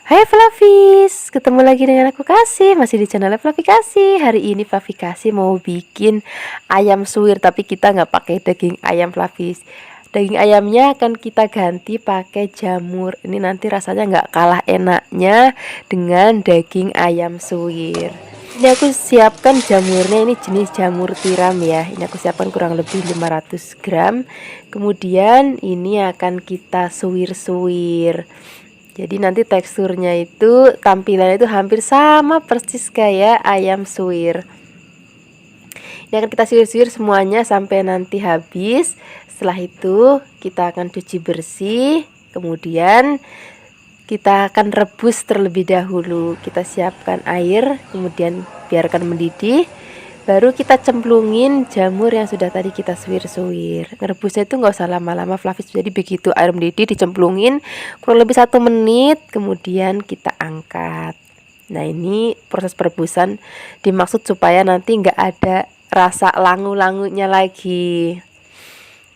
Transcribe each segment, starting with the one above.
Hai Flavis, ketemu lagi dengan aku Kasih, masih di channel Flavi Kasih. Hari ini Flavi Kasih mau bikin ayam suwir, tapi kita nggak pakai daging ayam Flavis. Daging ayamnya akan kita ganti pakai jamur. Ini nanti rasanya nggak kalah enaknya dengan daging ayam suwir. Ini aku siapkan jamurnya, ini jenis jamur tiram ya. Ini aku siapkan kurang lebih 500 gram. Kemudian ini akan kita suwir-suwir. Jadi nanti teksturnya itu, tampilannya itu hampir sama persis kayak ayam suwir. Ini akan kita suwir-suwir semuanya sampai nanti habis. Setelah itu kita akan cuci bersih. Kemudian kita akan rebus terlebih dahulu. Kita siapkan air, kemudian biarkan mendidih. Baru kita cemplungin jamur yang sudah tadi kita suwir-suwir. Ngerebusnya itu nggak usah lama-lama Flavis, jadi begitu air mendidih dicemplungin kurang lebih 1 menit, kemudian kita angkat. Nah, ini proses perebusan dimaksud supaya nanti nggak ada rasa langu-langunya lagi.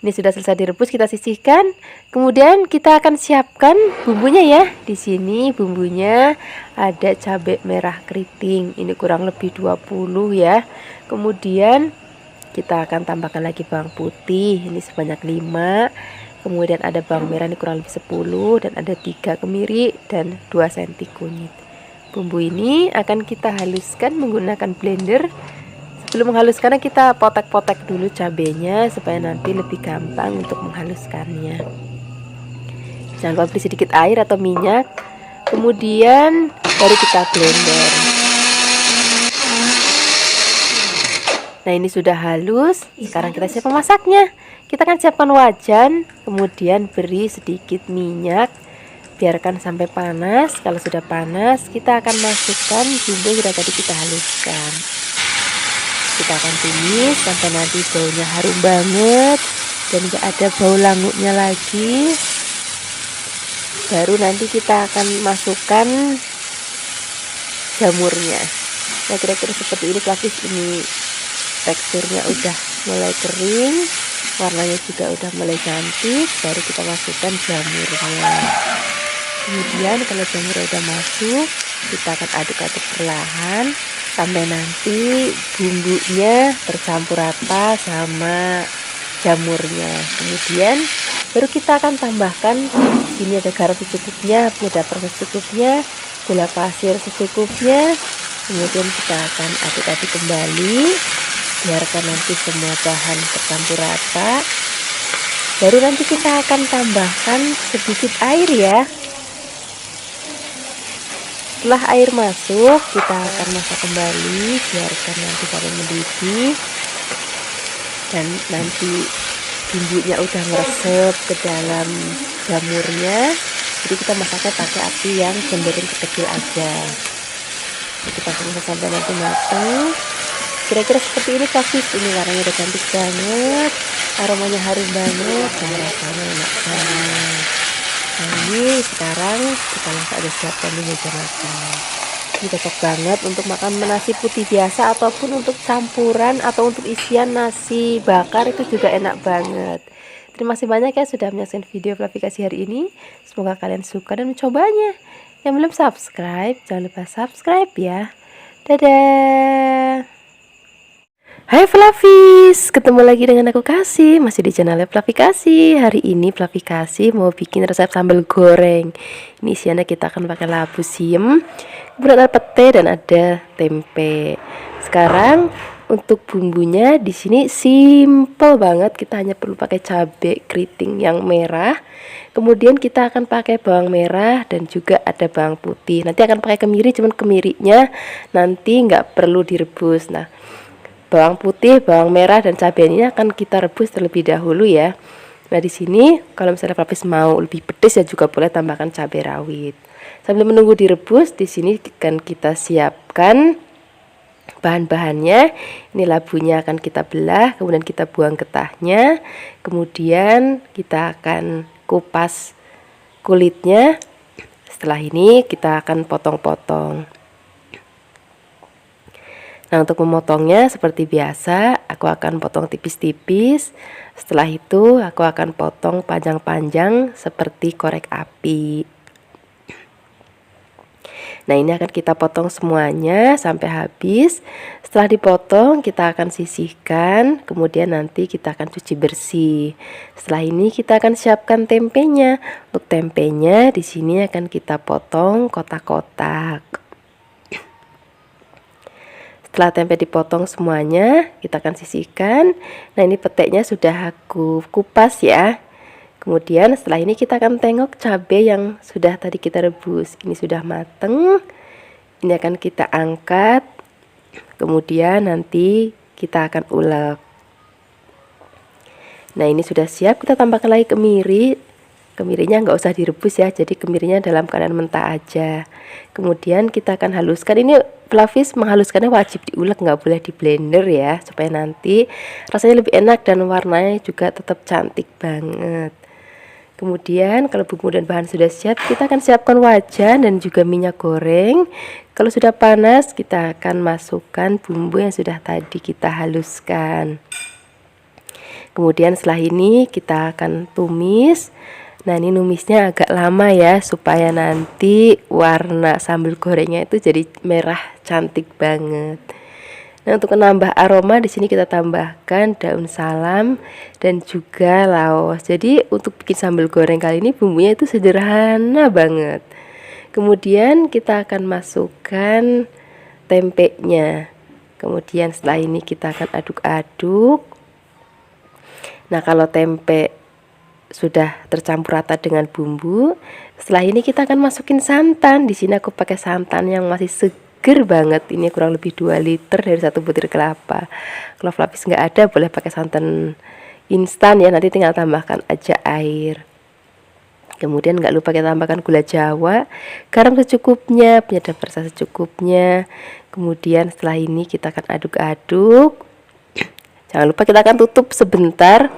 Ini sudah selesai direbus, kita sisihkan. Kemudian kita akan siapkan bumbunya ya. Di sini bumbunya ada cabai merah keriting. Ini kurang lebih 20 ya. Kemudian kita akan tambahkan lagi bawang putih. Ini sebanyak 5. Kemudian ada bawang merah ini kurang lebih 10 dan ada 3 kemiri dan 2 senti kunyit. Bumbu ini akan kita haluskan menggunakan blender. Sebelum menghaluskannya kita potek-potek dulu cabenya supaya nanti lebih gampang untuk menghaluskannya. Jangan lupa beri sedikit air atau minyak, kemudian baru kita blender. Nah, ini sudah halus. Sekarang kita siap memasaknya. Kita akan siapkan wajan, kemudian beri sedikit minyak, biarkan sampai panas. Kalau sudah panas, kita akan masukkan bumbu yang sudah tadi kita haluskan. Kita akan tumis sampai nanti baunya harum banget dan gak ada bau langunya lagi. Baru nanti kita akan masukkan jamurnya. Nah, kira-kira seperti ini Flavis. Ini teksturnya udah mulai kering, warnanya juga udah mulai cantik. Baru kita masukkan jamurnya. Kemudian kalau jamur udah masuk, kita akan aduk-aduk perlahan sampai nanti bumbunya tercampur rata sama jamurnya. Kemudian baru kita akan tambahkan, ini ada garam secukupnya, penyedap rasa secukupnya, gula pasir secukupnya. Kemudian kita akan aduk-aduk kembali, biarkan nanti semua bahan tercampur rata. Baru nanti kita akan tambahkan sedikit air ya. Setelah air masuk, kita akan masak kembali, biarkan nanti sampai mendidih. Dan nanti bumbunya udah meresep ke dalam jamurnya. Jadi kita masaknya pakai api yang cenderung kecil aja. Kita tunggu sampai nanti matang. Kira-kira seperti ini Flavis. Ini warnanya udah cantik banget, aromanya harum banget, dan rasanya enak banget. Nah, ini sekarang kita langsung ada siapkan di meja makan. Ini cocok banget untuk makan nasi putih biasa ataupun untuk campuran atau untuk isian nasi bakar, itu juga enak banget. Terima kasih banyak ya sudah menyaksikan video Flavi Kasih hari ini. Semoga kalian suka dan mencobanya. Yang belum subscribe, jangan lupa subscribe ya. Dadah. Hai Flavis, ketemu lagi dengan aku Kasih, masih di channel Flavi Kasih. Hari ini Flavi Kasih mau bikin resep sambal goreng. Ini isiannya kita akan pakai labu siam, kemudian ada pete dan ada tempe. Sekarang untuk bumbunya di sini simple banget. Kita hanya perlu pakai cabai keriting yang merah. Kemudian kita akan pakai bawang merah dan juga ada bawang putih. Nanti akan pakai kemiri, cuman kemirinya nanti nggak perlu direbus. Nah, bawang putih, bawang merah, dan cabai ini akan kita rebus terlebih dahulu ya. Nah, di sini kalau misalnya Flavis mau lebih pedas ya juga boleh tambahkan cabai rawit. Sambil menunggu direbus, di sini akan kita siapkan bahan-bahannya. Ini labunya akan kita belah, kemudian kita buang getahnya. Kemudian kita akan kupas kulitnya. Setelah ini kita akan potong-potong. Nah, untuk memotongnya seperti biasa, aku akan potong tipis-tipis. Setelah itu, aku akan potong panjang-panjang seperti korek api. Nah, ini akan kita potong semuanya sampai habis. Setelah dipotong, kita akan sisihkan, kemudian nanti kita akan cuci bersih. Setelah ini kita akan siapkan tempenya. Untuk tempenya di sini akan kita potong kotak-kotak. Setelah tempe dipotong semuanya, kita akan sisihkan. Nah, ini peteknya sudah aku kupas ya. Kemudian setelah ini kita akan tengok cabai yang sudah tadi kita rebus. Ini sudah mateng. Ini akan kita angkat. Kemudian nanti kita akan ulek. Nah, ini sudah siap, kita tambahkan lagi kemiri. Kemirinya nggak usah direbus ya, jadi kemirinya dalam keadaan mentah aja. Kemudian kita akan haluskan. Ini Flavis menghaluskannya wajib diulek, nggak boleh di blender ya, supaya nanti rasanya lebih enak dan warnanya juga tetap cantik banget. Kemudian kalau bumbu dan bahan sudah siap, kita akan siapkan wajan dan juga minyak goreng. Kalau sudah panas, kita akan masukkan bumbu yang sudah tadi kita haluskan. Kemudian setelah ini kita akan tumis. Nah, ini numisnya agak lama ya, supaya nanti warna sambal gorengnya itu jadi merah cantik banget. Nah, untuk menambah aroma di sini kita tambahkan daun salam dan juga laos. Jadi untuk bikin sambal goreng kali ini bumbunya itu sederhana banget. Kemudian kita akan masukkan tempenya. Kemudian setelah ini kita akan aduk-aduk. Nah, kalau tempe sudah tercampur rata dengan bumbu, setelah ini kita akan masukin santan. Di sini aku pakai santan yang masih seger banget. Ini kurang lebih 2 liter dari 1 butir kelapa. Kalau Flavis nggak ada, boleh pakai santan instan ya. Nanti tinggal tambahkan aja air. Kemudian nggak lupa kita tambahkan gula jawa, garam secukupnya, penyedap rasa secukupnya. Kemudian setelah ini kita akan aduk-aduk. Jangan lupa kita akan tutup sebentar.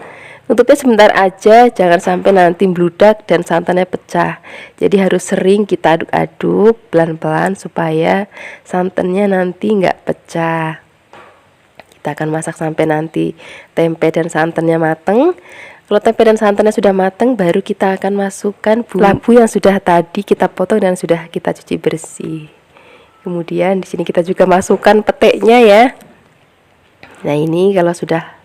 Tutupnya sebentar aja, jangan sampai nanti bludak dan santannya pecah. Jadi harus sering kita aduk-aduk pelan-pelan supaya santannya nanti nggak pecah. Kita akan masak sampai nanti tempe dan santannya mateng. Kalau tempe dan santannya sudah mateng, baru kita akan masukkan labu yang sudah tadi kita potong dan sudah kita cuci bersih. Kemudian di sini kita juga masukkan peteknya ya. Nah, ini kalau sudah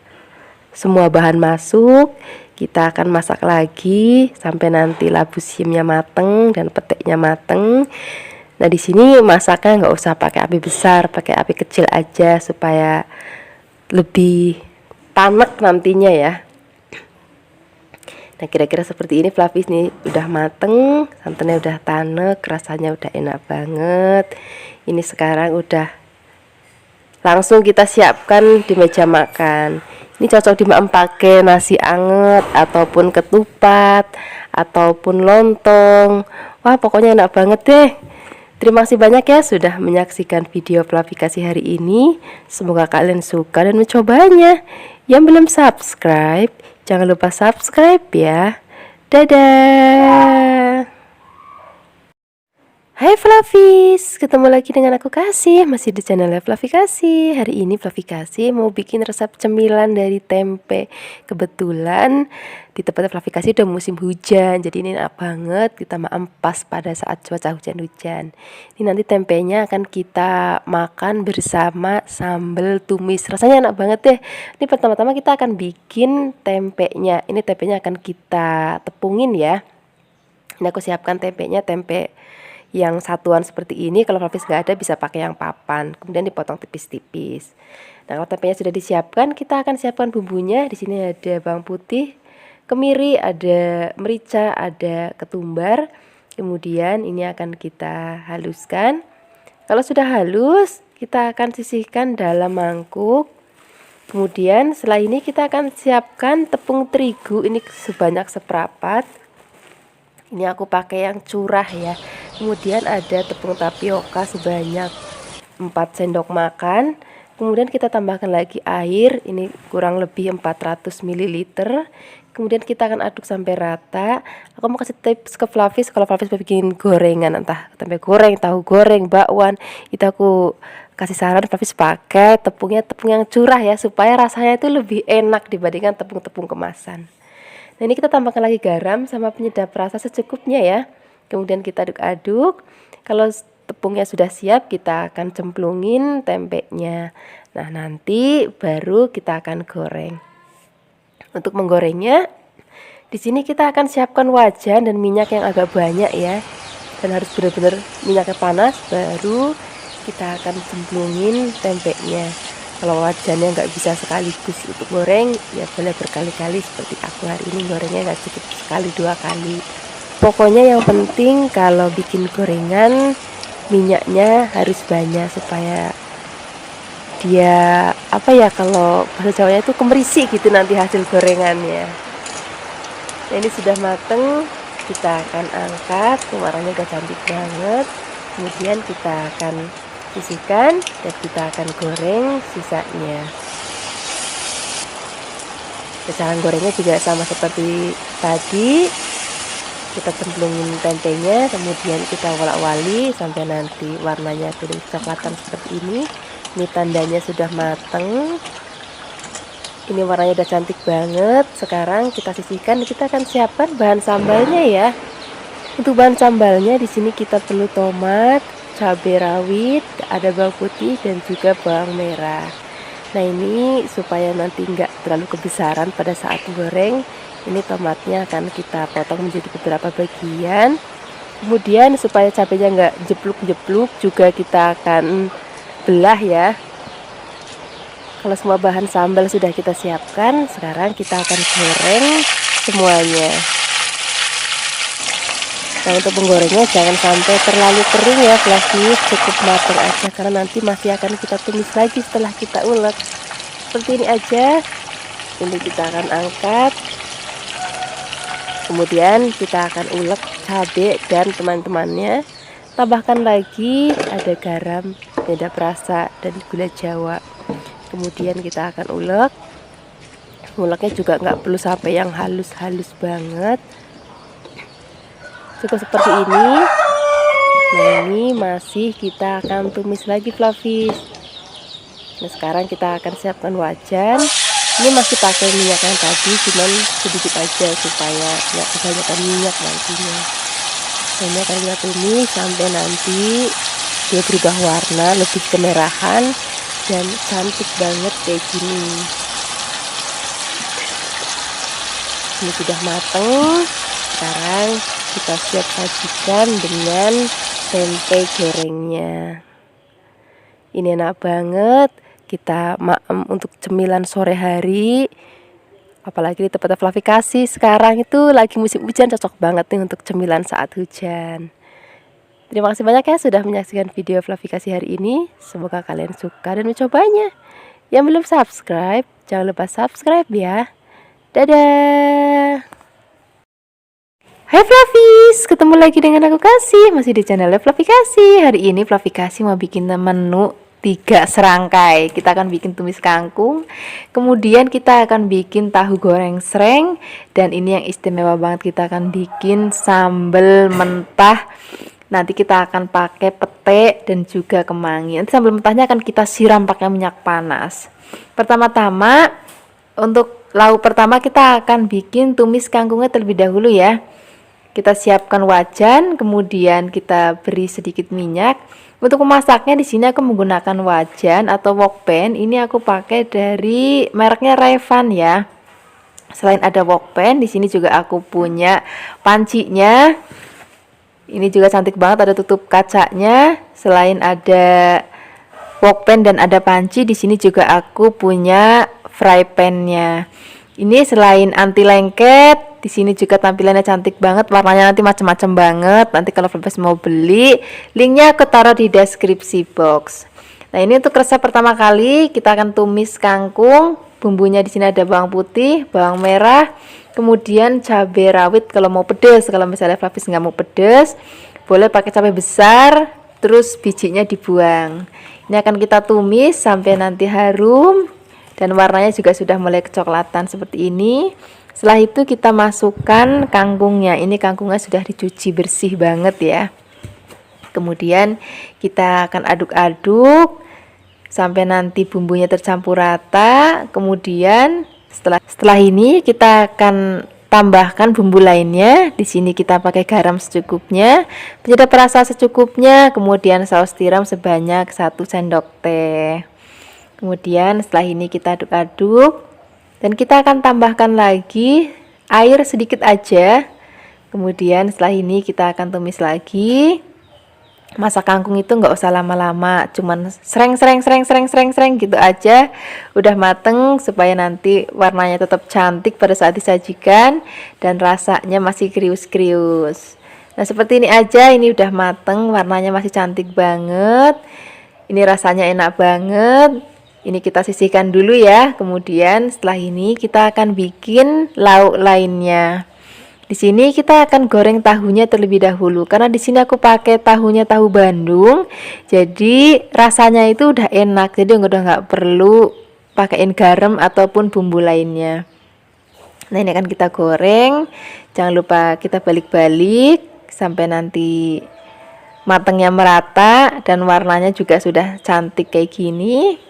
semua bahan masuk, kita akan masak lagi sampai nanti labu siamnya mateng dan peteknya mateng. Nah, di sini masaknya nggak usah pakai api besar, pakai api kecil aja supaya lebih tanek nantinya ya. Nah, kira-kira seperti ini Flavis nih, udah mateng, santannya udah tanek, rasanya udah enak banget. Ini sekarang udah langsung kita siapkan di meja makan. Ini cocok dimakan pakai nasi anget ataupun ketupat ataupun lontong. Wah, pokoknya enak banget deh. Terima kasih banyak ya sudah menyaksikan video Flavikasi hari ini. Semoga kalian suka dan mencobanya. Yang belum subscribe, jangan lupa subscribe ya. Dadah. Hai Flavis, ketemu lagi dengan aku Kasih, masih di channel Flavikasi. Hari ini Flavikasi mau bikin resep cemilan dari tempe. Kebetulan di tempat Flavikasi udah musim hujan, jadi ini enak banget kita makan pas pada saat cuaca hujan-hujan. Ini nanti tempenya akan kita makan bersama sambal tumis, rasanya enak banget deh. Ini pertama-tama kita akan bikin tempenya. Ini tempenya akan kita tepungin ya. Ini aku siapkan tempenya, tempe yang satuan seperti ini. Kalau Flavis nggak ada bisa pakai yang papan, kemudian dipotong tipis-tipis. Nah, kalau tempenya sudah disiapkan, kita akan siapkan bumbunya. Di sini ada bawang putih, kemiri, ada merica, ada ketumbar. Kemudian ini akan kita haluskan. Kalau sudah halus, kita akan sisihkan dalam mangkuk. Kemudian setelah ini kita akan siapkan tepung terigu, ini sebanyak seperempat. Ini aku pakai yang curah ya. Kemudian ada tepung tapioka sebanyak 4 sendok makan. Kemudian kita tambahkan lagi air, ini kurang lebih 400 ml. Kemudian kita akan aduk sampai rata. Aku mau kasih tips ke Flavis, kalau Flavis bikin gorengan, entah tempe goreng, tahu goreng, bakwan, itu aku kasih saran Flavis pakai tepung yang curah ya, supaya rasanya itu lebih enak dibandingkan tepung-tepung kemasan. Nah, ini kita tambahkan lagi garam sama penyedap rasa secukupnya ya. Kemudian kita aduk-aduk. Kalau tepungnya sudah siap, kita akan cemplungin tempenya. Nah, nanti baru kita akan goreng. Untuk menggorengnya, di sini kita akan siapkan wajan dan minyak yang agak banyak ya. Dan harus benar-benar minyaknya panas, baru kita akan cemplungin tempenya. Kalau wajannya nggak bisa sekaligus untuk goreng, ya boleh berkali-kali seperti aku hari ini gorengnya nggak cukup sekali, 2 kali. Pokoknya yang penting kalau bikin gorengan minyaknya harus banyak supaya dia kalau bahasa Jawanya itu kemerisi gitu nanti hasil gorengannya. Nah, ini sudah mateng, kita akan angkat. Warnanya udah cantik banget. Kemudian kita akan sisihkan dan kita akan goreng sisanya. Cara gorengnya juga sama seperti tadi, kita cemplungin tempenya, kemudian kita wolak-wali sampai nanti warnanya kuning coklatan seperti ini. Ini tandanya sudah mateng. Ini warnanya udah cantik banget. Sekarang kita sisihkan, kita akan siapkan bahan sambalnya ya. Untuk bahan sambalnya di sini kita perlu tomat, cabai rawit, ada bawang putih dan juga bawang merah. Nah, ini supaya nanti enggak terlalu kebesaran pada saat goreng, ini tomatnya akan kita potong menjadi beberapa bagian. Kemudian supaya cabainya enggak jepluk-jepluk juga kita akan belah ya. Kalau semua bahan sambal sudah kita siapkan, sekarang kita akan goreng semuanya. Nah, untuk menggorengnya jangan sampai terlalu kering ya Fluffy, cukup matang aja karena nanti masih akan kita tumis lagi setelah kita ulek. Seperti ini aja. Ini kita akan angkat. Kemudian kita akan ulek cabai dan teman-temannya. Tambahkan lagi ada garam, penyedap rasa dan gula Jawa. Kemudian kita akan ulek. Uleknya juga nggak perlu sampai yang halus-halus banget, cukup seperti ini. Nah, ini masih kita akan tumis lagi Fluffy. Nah, sekarang kita akan siapkan wajan. Ini masih pakai minyak yang tadi, cuman sedikit aja supaya nggak kebanyakan minyak nantinya. Nah, ini akan kita tumis sampai nanti dia berubah warna lebih kemerahan dan cantik banget kayak gini. Ini sudah mateng. Sekarang kita siap sajikan dengan tempe gorengnya. Ini enak banget kita untuk cemilan sore hari, apalagi di tempatnya Fluffy kasih sekarang itu lagi musim hujan, cocok banget nih untuk cemilan saat hujan. Terima kasih banyak ya sudah menyaksikan video Fluffy kasih hari ini. Semoga kalian suka dan mencobanya. Yang belum subscribe, jangan lupa subscribe ya. Dadah. Hai Fluffies, ketemu lagi dengan aku Kasih, masih di channel Fluffy Kasih. Hari ini Fluffy Kasih mau bikin menu 3 serangkai. Kita akan bikin tumis kangkung, kemudian kita akan bikin tahu goreng sreng, dan ini yang istimewa banget, kita akan bikin sambal mentah. Nanti kita akan pakai pete dan juga kemangi. Nanti sambal mentahnya akan kita siram pakai minyak panas. Pertama-tama untuk lauk pertama kita akan bikin tumis kangkungnya terlebih dahulu ya. Kita siapkan wajan, kemudian kita beri sedikit minyak. Untuk memasaknya di sini aku menggunakan wajan atau wokpan. Ini aku pakai dari mereknya Revan ya. Selain ada wokpan, di sini juga aku punya pancinya. Ini juga cantik banget, ada tutup kacanya. Selain ada wokpan dan ada panci, di sini juga aku punya fry pan-nya. Ini selain anti lengket, di sini juga tampilannya cantik banget, warnanya nanti macam-macam banget. Nanti kalau Fluffies mau beli, linknya aku taruh di deskripsi box. Nah, ini untuk resep pertama kali kita akan tumis kangkung. Bumbunya di sini ada bawang putih, bawang merah, kemudian cabai rawit kalau mau pedas. Kalau misalnya Fluffies nggak mau pedas, boleh pakai cabai besar, terus bijinya dibuang. Ini akan kita tumis sampai nanti harum dan warnanya juga sudah mulai kecoklatan seperti ini. Setelah itu kita masukkan kangkungnya. Ini kangkungnya sudah dicuci bersih banget ya. Kemudian kita akan aduk-aduk sampai nanti bumbunya tercampur rata. Kemudian setelah ini kita akan tambahkan bumbu lainnya. Di sini kita pakai garam secukupnya, penyedap rasa secukupnya, kemudian saus tiram sebanyak 1 sendok teh. Kemudian setelah ini kita aduk-aduk dan kita akan tambahkan lagi air sedikit aja. Kemudian setelah ini kita akan tumis lagi. Masak kangkung itu nggak usah lama-lama, cuman sereng gitu aja udah mateng, supaya nanti warnanya tetap cantik pada saat disajikan dan rasanya masih krius-krius. Nah seperti ini aja, ini udah mateng, warnanya masih cantik banget, ini rasanya enak banget. Ini kita sisihkan dulu ya. Kemudian setelah ini kita akan bikin lauk lainnya. Di sini kita akan goreng tahunya terlebih dahulu, karena di sini aku pakai tahunya tahu Bandung, jadi rasanya itu udah enak, jadi udah nggak perlu pakaiin garam ataupun bumbu lainnya. Nah ini akan kita goreng, jangan lupa kita balik-balik sampai nanti matangnya merata dan warnanya juga sudah cantik kayak gini.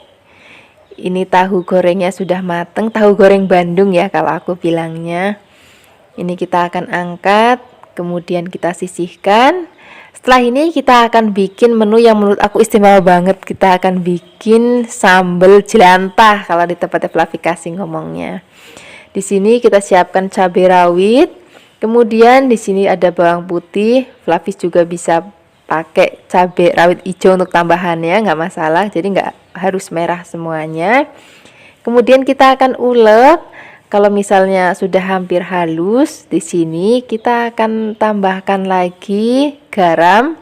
Ini tahu gorengnya sudah mateng, tahu goreng Bandung ya kalau aku bilangnya. Ini kita akan angkat, kemudian kita sisihkan. Setelah ini kita akan bikin menu yang menurut aku istimewa banget. Kita akan bikin sambal jelantah kalau di tempatnya Fluffy Kasih ngomongnya. Di sini kita siapkan cabai rawit. Kemudian di sini ada bawang putih. Fluffy juga bisa pakai cabai rawit hijau untuk tambahannya, nggak masalah. Jadi nggak harus merah semuanya. Kemudian kita akan ulek. Kalau misalnya sudah hampir halus, di sini kita akan tambahkan lagi garam.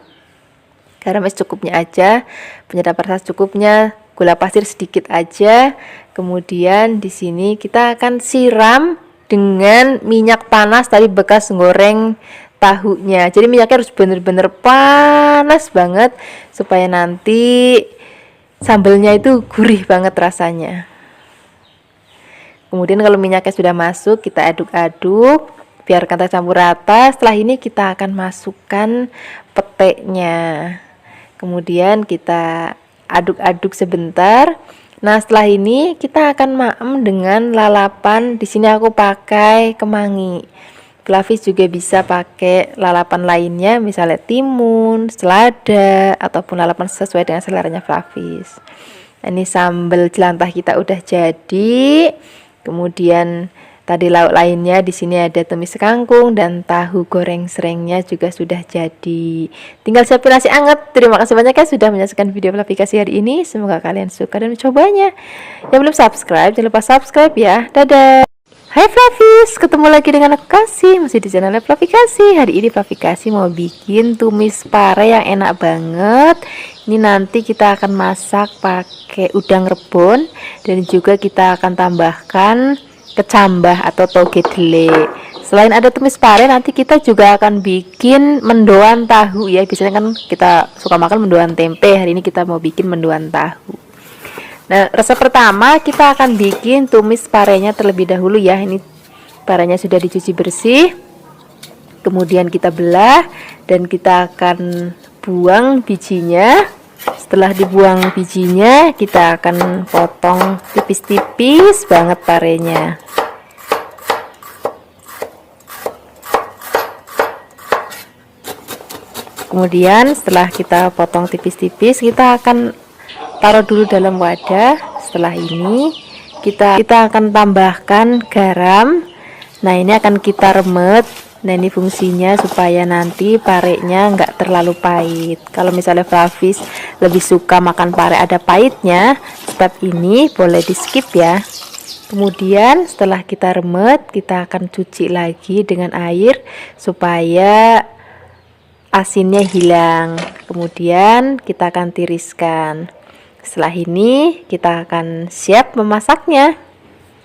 Garam secukupnya aja, penyedap rasa secukupnya, gula pasir sedikit aja. Kemudian di sini kita akan siram dengan minyak panas tadi bekas goreng tahunya. Jadi minyaknya harus bener-bener panas banget supaya nanti sambalnya itu gurih banget rasanya. Kemudian kalau minyaknya sudah masuk, kita aduk-aduk, biarkan tercampur rata. Setelah ini kita akan masukkan petenya. Kemudian kita aduk-aduk sebentar. Nah, setelah ini kita akan maem dengan lalapan. Di sini aku pakai kemangi. Fluffy juga bisa pakai lalapan lainnya, misalnya timun, selada, ataupun lalapan sesuai dengan seleranya Fluffy. Ini sambal jelantah kita udah jadi. Kemudian tadi lauk lainnya di sini ada tumis kangkung dan tahu goreng serengnya juga sudah jadi. Tinggal siapin nasi anget. Terima kasih banyak ya sudah menyaksikan video Fluffy Kasih hari ini. Semoga kalian suka dan mencobanya. Yang belum subscribe, jangan lupa subscribe ya. Dadah. Hai Fluffies, ketemu lagi dengan aku Kasih, masih di channel Fluffy Kasih. Hari ini Fluffy Kasih mau bikin tumis pare yang enak banget. Ini nanti kita akan masak pakai udang rebon dan juga kita akan tambahkan kecambah atau toge dele. Selain ada tumis pare, nanti kita juga akan bikin mendoan tahu ya. Biasanya kan kita suka makan mendoan tempe. Hari ini kita mau bikin mendoan tahu. Nah, resep pertama kita akan bikin tumis parenya terlebih dahulu ya. Ini parenya sudah dicuci bersih. Kemudian kita belah dan kita akan buang bijinya. Setelah dibuang bijinya, kita akan potong tipis-tipis banget parenya. Kemudian setelah kita potong tipis-tipis, kita akan taruh dulu dalam wadah. Setelah ini kita akan tambahkan garam. Nah ini akan kita remet. Nah ini fungsinya supaya nanti parenya nggak terlalu pahit. Kalau misalnya Fluffy lebih suka makan pare ada pahitnya, step ini boleh di skip ya. Kemudian setelah kita remet, kita akan cuci lagi dengan air supaya asinnya hilang. Kemudian kita akan tiriskan. Setelah ini kita akan siap memasaknya.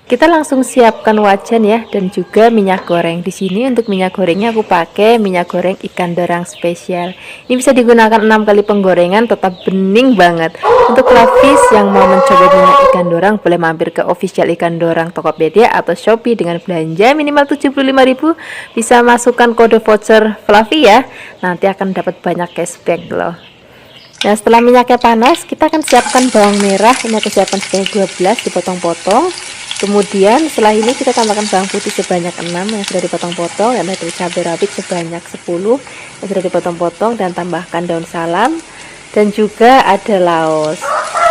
Kita langsung siapkan wajan ya dan juga minyak goreng. Di sini untuk minyak gorengnya aku pakai minyak goreng ikan dorang spesial. Ini bisa digunakan 6 kali penggorengan, tetap bening banget. Untuk Fluffy yang mau mencoba minyak ikan dorang, boleh mampir ke official ikan dorang Tokopedia atau Shopee dengan belanja minimal 75.000. Bisa masukkan kode voucher Fluffy ya. Nanti akan dapat banyak cashback loh. Nah setelah minyaknya panas, kita akan siapkan bawang merah. Ini aku siapkan sebanyak 12 dipotong-potong. Kemudian setelah ini kita tambahkan bawang putih sebanyak 6 yang sudah dipotong-potong, dan ada cabai rawit sebanyak 10 yang sudah dipotong-potong, dan tambahkan daun salam dan juga ada laos.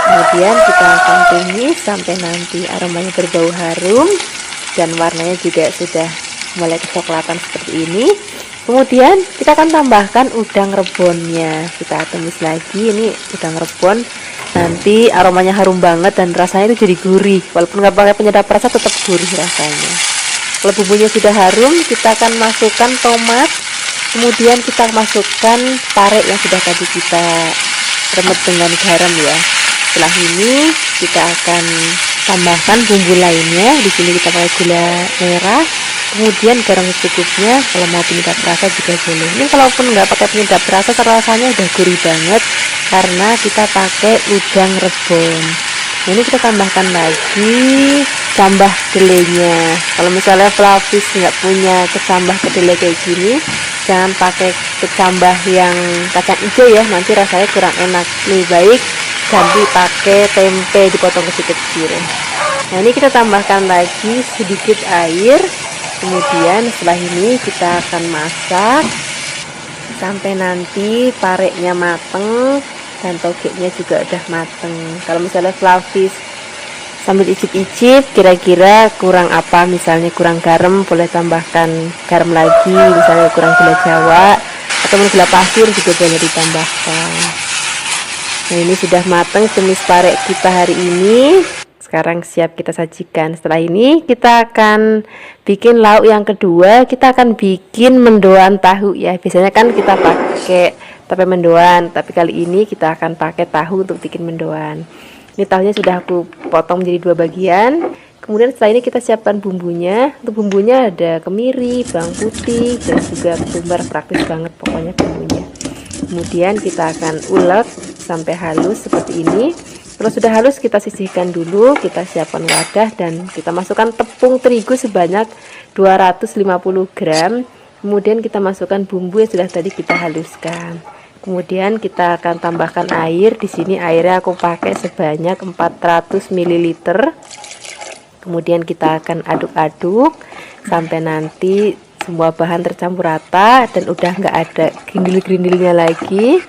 Kemudian kita akan tumis sampai nanti aromanya berbau harum dan warnanya juga sudah mulai kecoklatan seperti ini. Kemudian kita akan tambahkan udang rebonnya, kita tumis lagi. Ini udang rebon nanti aromanya harum banget dan rasanya itu jadi gurih, walaupun nggak pakai penyedap rasa tetap gurih rasanya. Kalau bumbunya sudah harum, kita akan masukkan tomat, kemudian kita masukkan pare yang sudah tadi kita remet dengan garam ya. Setelah ini kita akan tambahkan bumbu lainnya. Di sini kita pakai gula merah, kemudian garam secukupnya. Kalau mau penyedap rasa juga boleh. Ini kalaupun nggak pakai penyedap rasa, rasanya udah gurih banget karena kita pakai udang rebon. Nah, ini kita tambahkan lagi kecambah kedelainya. Kalau misalnya Flavis nggak punya kecambah kedelai kayak gini, jangan pakai kecambah yang kacang hijau ya, nanti rasanya kurang enak. Lebih baik ganti pakai tempe dipotong kecil-kecil. Nah, ini kita tambahkan lagi sedikit air. Kemudian setelah ini kita akan masak sampai nanti parenya mateng dan togenya juga udah mateng. Kalau misalnya Flavis sambil icip-icip kira-kira kurang apa, misalnya kurang garam, boleh tambahkan garam lagi, misalnya kurang gula jawa atau gula pasir juga boleh ditambahkan. Nah, ini sudah mateng tumis pare kita hari ini. Sekarang siap kita sajikan. Setelah ini kita akan bikin lauk yang kedua. Kita akan bikin mendoan tahu ya. Biasanya kan kita pakai tape mendoan, tapi kali ini kita akan pakai tahu untuk bikin mendoan. Ini tahunya sudah aku potong menjadi 2 bagian. Kemudian setelah ini kita siapkan bumbunya. Untuk bumbunya ada kemiri, bawang putih, dan juga ketumbar. Praktis banget pokoknya bumbunya. Kemudian kita akan ulek sampai halus seperti ini. Kalau sudah halus kita sisihkan dulu, kita siapkan wadah dan kita masukkan tepung terigu sebanyak 250 gram. Kemudian kita masukkan bumbu yang sudah tadi kita haluskan. Kemudian kita akan tambahkan air. Di sini airnya aku pakai sebanyak 400 ml. Kemudian kita akan aduk-aduk sampai nanti semua bahan tercampur rata dan udah nggak ada grindil-grindilnya lagi.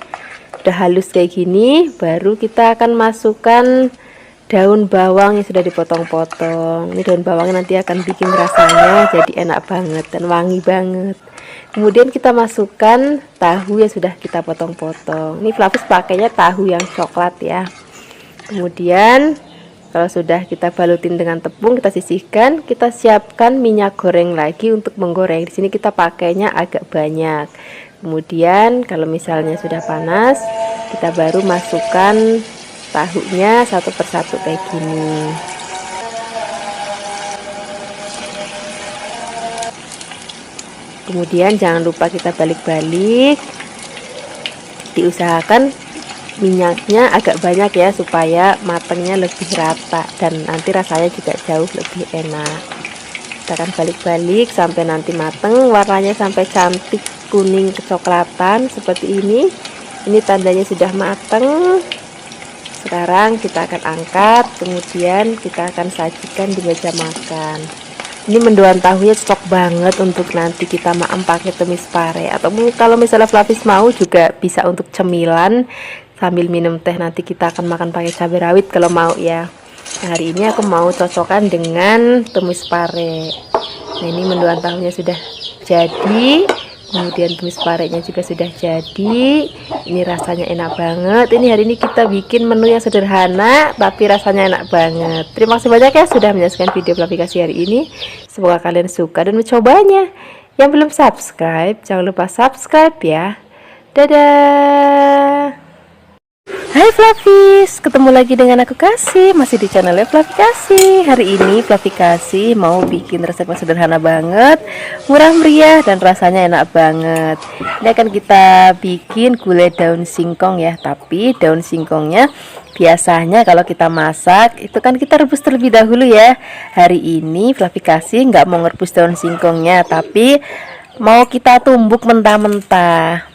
Udah halus kayak gini, baru kita akan masukkan daun bawang yang sudah dipotong-potong. Ini daun bawangnya nanti akan bikin rasanya jadi enak banget dan wangi banget. Kemudian kita masukkan tahu yang sudah kita potong-potong. Ini Flavis pakainya tahu yang coklat ya. Kemudian kalau sudah kita balutin dengan tepung, kita sisihkan, kita siapkan minyak goreng lagi untuk menggoreng. Di sini kita pakainya agak banyak. Kemudian kalau misalnya sudah panas, kita baru masukkan tahunya satu persatu kayak gini. Kemudian jangan lupa kita balik-balik. Diusahakan minyaknya agak banyak ya, supaya matangnya lebih rata dan nanti rasanya juga jauh lebih enak. Kita akan balik-balik sampai nanti mateng, warnanya sampai cantik kuning kecoklatan seperti ini. Ini tandanya sudah mateng. Sekarang kita akan angkat, kemudian kita akan sajikan di meja makan. Ini mendoan tahunya cocok banget untuk nanti kita maem pakai tumis pare, atau kalau misalnya Flavis mau juga bisa untuk cemilan sambil minum teh. Nanti kita akan makan pakai cabai rawit kalau mau ya. Nah, hari ini aku mau cocokkan dengan tumis pare. Nah, ini mendoan tahunya sudah jadi. Kemudian tumis parenya juga sudah jadi. Ini rasanya enak banget. Ini hari ini kita bikin menu yang sederhana tapi rasanya enak banget. Terima kasih banyak ya sudah menyaksikan video aplikasi hari ini. Semoga kalian suka dan mencobanya. Yang belum subscribe, jangan lupa subscribe ya. Dadah. Hai Flavis, ketemu lagi dengan aku Kasih, masih di channelnya Flavi Kasih. Hari ini Flavi Kasih mau bikin resep yang sederhana banget, murah meriah dan rasanya enak banget. Ini akan kita bikin gulai daun singkong ya, tapi daun singkongnya biasanya kalau kita masak itu kan kita rebus terlebih dahulu ya. Hari ini Flavi Kasih nggak mau ngerebus daun singkongnya, tapi mau kita tumbuk mentah-mentah.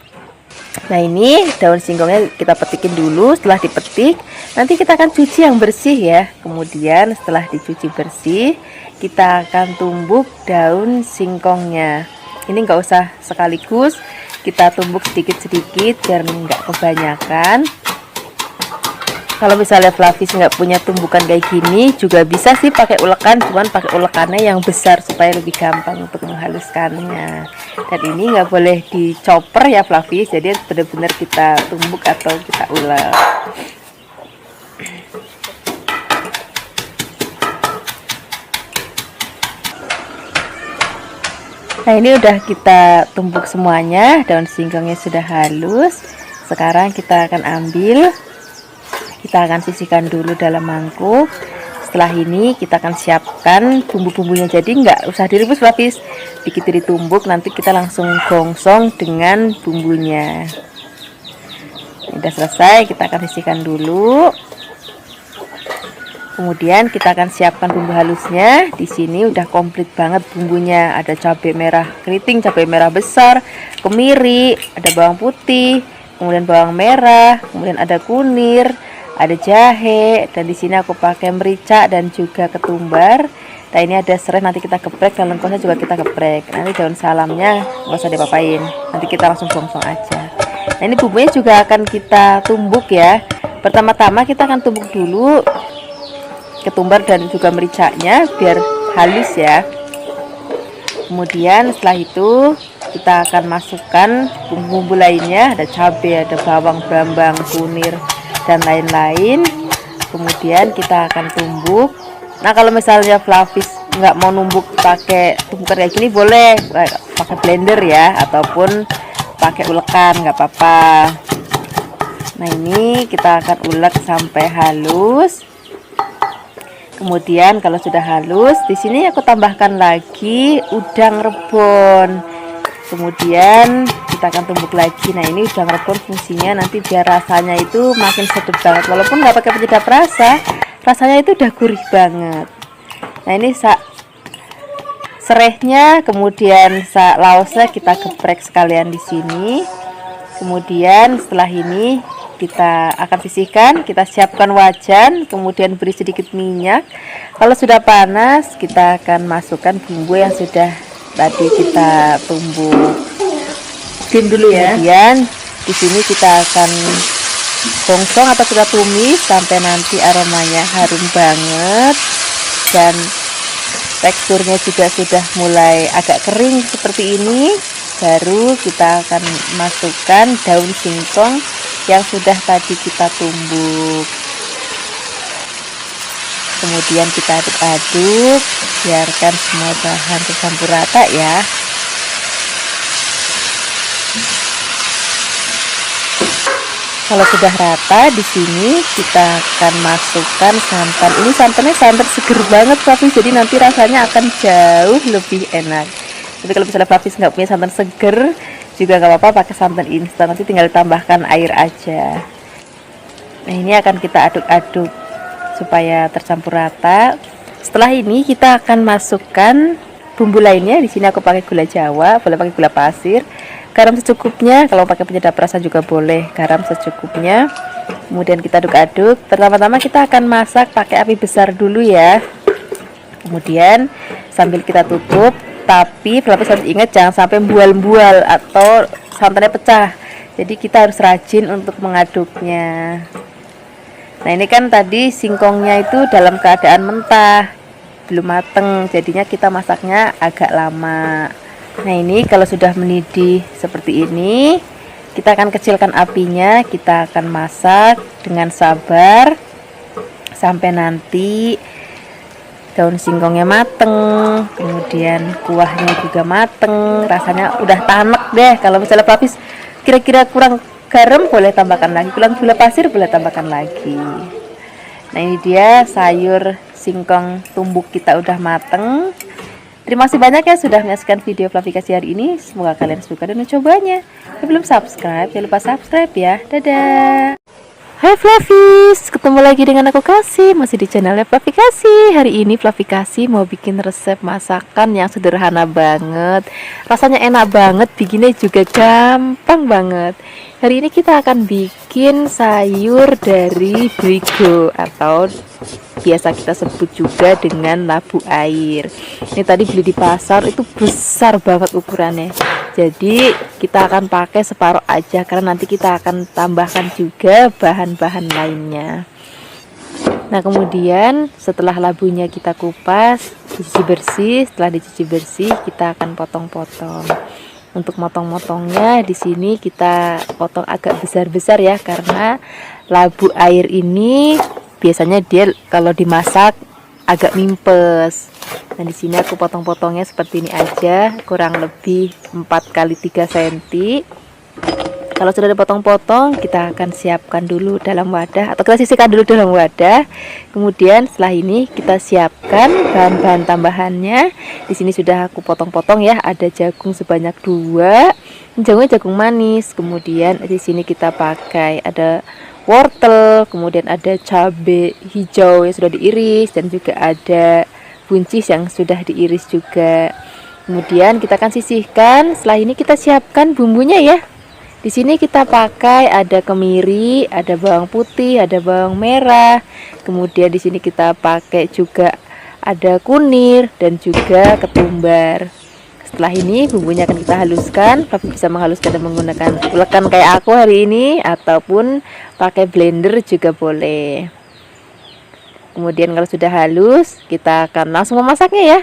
Nah, ini daun singkongnya kita petikin dulu. Setelah dipetik, nanti kita akan cuci yang bersih ya. Kemudian setelah dicuci bersih, kita akan tumbuk daun singkongnya. Ini nggak usah sekaligus, kita tumbuk sedikit-sedikit biar nggak kebanyakan. Kalau misalnya Flavis nggak punya tumbukan kayak gini, juga bisa sih pakai ulekan, cuman pakai ulekannya yang besar supaya lebih gampang untuk menghaluskannya. Dan ini nggak boleh dicoper ya Flavis, jadi benar-benar kita tumbuk atau kita ulek. Nah, ini udah kita tumbuk semuanya, daun singkongnya sudah halus. Sekarang kita akan ambil, kita akan sisihkan dulu dalam mangkuk. Setelah ini kita akan siapkan bumbu-bumbunya, jadi nggak usah direbus Flavis, begitu ditumbuk nanti kita langsung gongsong dengan bumbunya. Sudah selesai, kita akan sisihkan dulu. Kemudian kita akan siapkan bumbu halusnya. Di sini udah komplit banget bumbunya. Ada cabai merah keriting, cabai merah besar, kemiri, ada bawang putih, kemudian bawang merah, kemudian ada kunir, ada jahe, dan di sini aku pakai merica dan juga ketumbar. Nah, ini ada serai, nanti kita geprek, dan lengkuasnya juga kita geprek. Nanti daun salamnya nggak usah dipapain, nanti kita langsung gongsong aja. Nah, ini bumbunya juga akan kita tumbuk ya. Pertama-tama kita akan tumbuk dulu ketumbar dan juga mericanya biar halus ya. Kemudian setelah itu kita akan masukkan bumbu-bumbu lainnya, ada cabai, ada bawang brambang, kunir, dan lain-lain. Kemudian kita akan tumbuk. Nah, kalau misalnya Flavis nggak mau numbuk pakai tumbukan kayak gini, boleh pakai blender ya, ataupun pakai ulekan, nggak apa-apa. Nah, ini kita akan ulek sampai halus. Kemudian kalau sudah halus, di sini aku tambahkan lagi udang rebon. Kemudian kita akan tumbuk lagi. Nah, ini udang rebon fungsinya nanti biar rasanya itu makin sedap banget. Walaupun nggak pakai penyedap rasa, rasanya itu udah gurih banget. Nah, ini serehnya, kemudian laosnya kita geprek sekalian di sini. Kemudian setelah ini kita akan sisihkan, kita siapkan wajan, kemudian beri sedikit minyak. Kalau sudah panas, kita akan masukkan bumbu yang sudah tadi kita tumbuk. Steam dulu ya. Kemudian di sini kita akan gongsong atau kita tumis sampai nanti aromanya harum banget dan teksturnya juga sudah mulai agak kering seperti ini. Baru kita akan masukkan daun singkong yang sudah tadi kita tumbuk. Kemudian kita aduk-aduk, biarkan semua bahan tercampur rata ya. Kalau sudah rata, di sini kita akan masukkan santan. Ini santannya santan seger banget Flavis, jadi nanti rasanya akan jauh lebih enak. Tapi kalau misalnya Flavis nggak punya santan seger, juga nggak apa-apa pakai santan instan, nanti tinggal tambahkan air aja. Nah, ini akan kita aduk-aduk supaya tercampur rata. Setelah ini kita akan masukkan bumbu lainnya. Di sini aku pakai gula Jawa, boleh pakai gula pasir, garam secukupnya. Kalau pakai penyedap rasa juga boleh, garam secukupnya. Kemudian kita aduk-aduk. Pertama-tama kita akan masak pakai api besar dulu ya. Kemudian sambil kita tutup, tapi Flavis harus ingat jangan sampai bual-bual atau santannya pecah. Jadi kita harus rajin untuk mengaduknya. Nah, ini kan tadi singkongnya itu dalam keadaan mentah, belum mateng, jadinya kita masaknya agak lama. Nah, ini kalau sudah mendidih seperti ini, kita akan kecilkan apinya, kita akan masak dengan sabar sampai nanti daun singkongnya mateng, kemudian kuahnya juga mateng, rasanya udah tanek deh. Kalau misalnya Flavis kira-kira kurang garam, boleh tambahkan lagi, kurang gula pasir, boleh tambahkan lagi. Nah, ini dia sayur singkong tumbuk kita udah mateng. Terima kasih banyak ya sudah menyaksikan video Flavikasi hari ini. Semoga kalian suka dan mencobanya. Yang belum subscribe, jangan lupa subscribe ya. Dadah. Hai Flavis, ketemu lagi dengan aku Kasih, masih di channelnya Fluffy Kasih. Hari ini Fluffy Kasih mau bikin resep masakan yang sederhana banget. Rasanya enak banget, bikinnya juga gampang banget. Hari ini kita akan bikin sayur dari berigo atau biasa kita sebut juga dengan labu air. Ini tadi beli di pasar, itu besar banget ukurannya. Jadi kita akan pakai separuh aja karena nanti kita akan tambahkan juga bahan-bahan lainnya. Nah, kemudian setelah labunya kita kupas, dicuci bersih. Setelah dicuci bersih, kita akan potong-potong. Untuk motong-motongnya di sini kita potong agak besar-besar ya, karena labu air ini biasanya dia kalau dimasak agak mimpes. Nah, di sini aku potong-potongnya seperti ini aja, kurang lebih 4 kali 3 cm. Kalau sudah dipotong-potong, kita akan siapkan dulu dalam wadah atau kita sisihkan dulu dalam wadah. Kemudian setelah ini kita siapkan bahan-bahan tambahannya. Di sini sudah aku potong-potong ya, ada jagung sebanyak 2. Jagungnya jagung manis. Kemudian di sini kita pakai ada wortel, kemudian ada cabai hijau yang sudah diiris dan juga ada buncis yang sudah diiris juga. Kemudian kita akan sisihkan. Setelah ini kita siapkan bumbunya ya. Di sini kita pakai ada kemiri, ada bawang putih, ada bawang merah. Kemudian di sini kita pakai juga ada kunir dan juga ketumbar. Setelah ini bumbunya akan kita haluskan. Tapi bisa menghaluskan dan menggunakan ulekan kayak aku hari ini, ataupun pakai blender juga boleh. Kemudian kalau sudah halus, kita akan langsung memasaknya ya.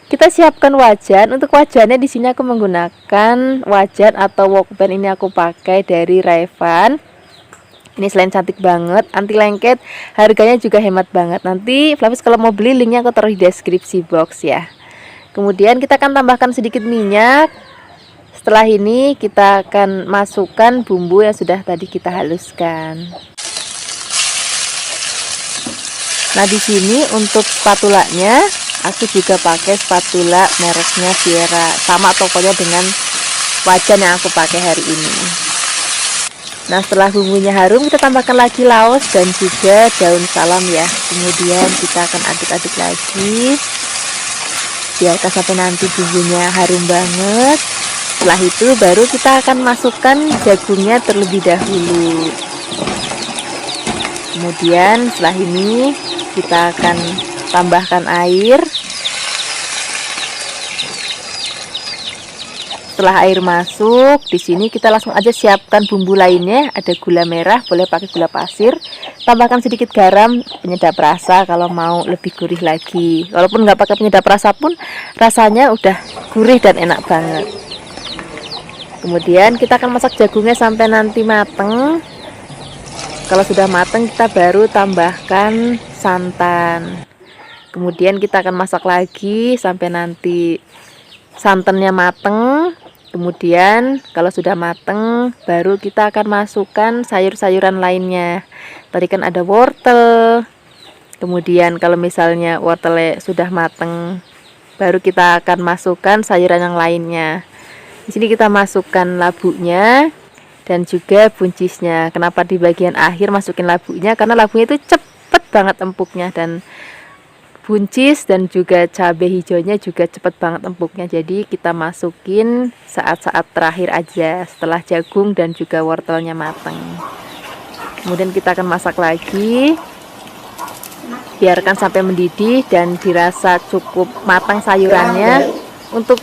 Kita siapkan wajan. Untuk wajannya di sini aku menggunakan wajan atau wokpan, ini aku pakai dari Rayvan. Ini selain cantik banget, anti lengket, harganya juga hemat banget. Nanti Flavis kalau mau beli linknya aku taruh di deskripsi box ya. Kemudian kita akan tambahkan sedikit minyak. Setelah ini kita akan masukkan bumbu yang sudah tadi kita haluskan. Nah, di sini untuk spatulanya aku juga pakai spatula mereknya Sierra, sama tokonya dengan wajan yang aku pakai hari ini. Nah, setelah bumbunya harum, kita tambahkan lagi laos dan juga daun salam ya. Kemudian kita akan aduk-aduk lagi, biarkan sampai nanti bumbunya harum banget. Setelah itu baru kita akan masukkan jagungnya terlebih dahulu. Kemudian setelah ini kita akan tambahkan air. Setelah air masuk, di sini kita langsung aja siapkan bumbu lainnya. Ada gula merah, boleh pakai gula pasir. Tambahkan sedikit garam, penyedap rasa kalau mau lebih gurih lagi. Walaupun nggak pakai penyedap rasa pun rasanya udah gurih dan enak banget. Kemudian kita akan masak jagungnya sampai nanti mateng. Kalau sudah mateng, kita baru tambahkan santan. Kemudian kita akan masak lagi sampai nanti santannya mateng. Kemudian kalau sudah mateng, baru kita akan masukkan sayur-sayuran lainnya. Tadi kan ada wortel. Kemudian kalau misalnya wortelnya sudah mateng, baru kita akan masukkan sayuran yang lainnya. Di sini kita masukkan labunya dan juga buncisnya. Kenapa di bagian akhir masukin labunya? Karena labunya itu cepet banget empuknya, dan buncis dan juga cabai hijaunya juga cepet banget empuknya. Jadi kita masukin saat-saat terakhir aja setelah jagung dan juga wortelnya mateng. Kemudian kita akan masak lagi, biarkan sampai mendidih dan dirasa cukup matang sayurannya. Untuk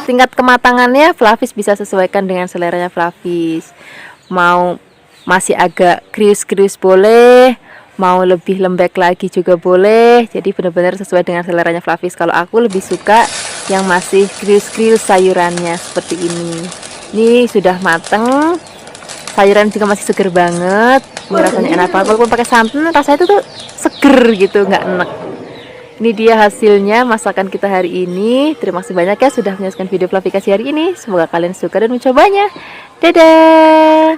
tingkat kematangannya Flavis bisa sesuaikan dengan seleranya Flavis. Mau masih agak krius-krius boleh, mau lebih lembek lagi juga boleh. Jadi benar-benar sesuai dengan seleranya Flavis. Kalau aku lebih suka yang masih krius-krius sayurannya seperti ini. Ini sudah mateng, sayuran juga masih seger banget. Ini rasanya enak banget. Walaupun pakai santan, rasanya itu tuh seger gitu, nggak enak. Ini dia hasilnya masakan kita hari ini. Terima kasih banyak ya sudah menyaksikan video Fluffy Kasih hari ini. Semoga kalian suka dan mencobanya. Dadah.